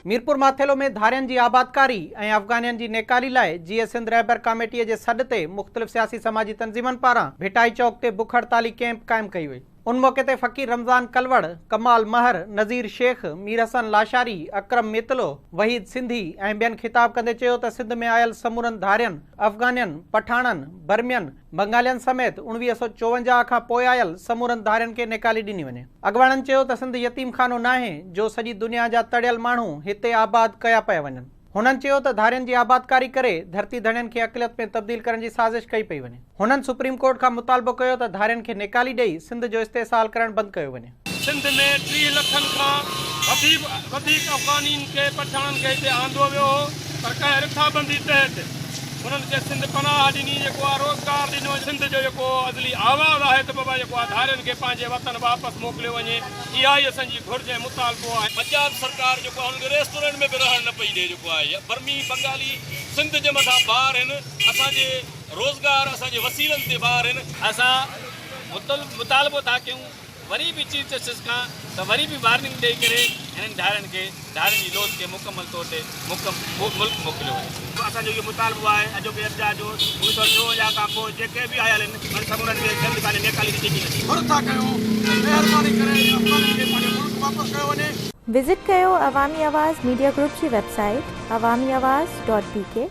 मीरपुर माथेलो में धारियन जी आबादकारी ऐं अफ़गानियन जी नेकाली लाइ जीए सिंध रहबर कमेटीअ जे सॾ ते मुख़्तलिफ़ सियासी समाजी तंज़ीमनि पारां भिटाई चौक ते बुख हड़ताली कैंप क़ाइमु कई वई। उन मौक़े ते फ़कीर रमज़ान कलवड़, कमाल महर, नज़ीर शेख, मीर हसन लाशारी, अकरम मितलो, वहीद सिंधी ऐं ॿियनि ख़िताब कंदे चयो त सिंध में आयल समूरनि धारियनि, अफ़गानियन, पठाणनि, बर्मियन, बंगालियन समेत 1954 खां पोइ आयल समूरनि धारियनि खे नेकाली ॾिनी वञे। अॻवाणनि चयो त सिंध यतीम खानो नाहे जो सॼी दुनिया जा तड़ियल माण्हू हिते आबाद कया पिया वञनि। हुननि चयो त धारियनि जी आबादकारी करे धरती धणियनि खे अक़लियत में तब्दील करण जी साज़िश कई पई वञे। हुननि सुप्रीम कोर्ट खां मुतालबो कयो त धारियनि खे नेकाली ॾेई सिंध जो इस्तेसाल करणु बंदि कयो वञे। सिंध में 30 लखनि खां वधीक अफ़गानियुनि खे पठाणनि खे हिते आंदो वियो हो, पर कंहिं रिथाबंदी तहत उन्हनि खे सिंध पनाह ॾिनी, जेको आहे रोज़गार ॾिनो। सिंध जो जेको अज़ली आवाज़ आहे त बाबा जेको आहे धारियनि खे पंहिंजे वतन वापसि मोकिलियो वञे, इहा ई असांजी घुर्ज ऐं मुतालबो आहे। पंजाब सरकार जेको आहे हुनखे रेस्टोरेंट में बि रहणु न पई ॾिए, जेको आहे बर्मी बंगाली सिंध जे मथां ॿार आहिनि, असांजे रोज़गार असांजे वसीलनि ते ॿार आहिनि। असां मुतालबो था कयूं वरी बि चीफ जस्टिस खां त वरी बि वार्निंग ॾेई करे हिननि धारियनि जी लोच खे मुकमल तौर ते मुल्क मोकिलियो वञे। असांजो इहो मुतालबो आहे अॼोके एतिरा जो 1954 खां पोइ जेके बि आयल आहिनि उन समूरनि खे सिंध काने नेकाली ॾिनी वञे। घुर्ज था कयूं महिरबानी करे अफ़गानी खे पंहिंजे मुल्क वापसि कयो वञे। विज़िट कयो अवामी आवाज़ मीडिया ग्रुप जी वेबसाइट awamiawaz.pk।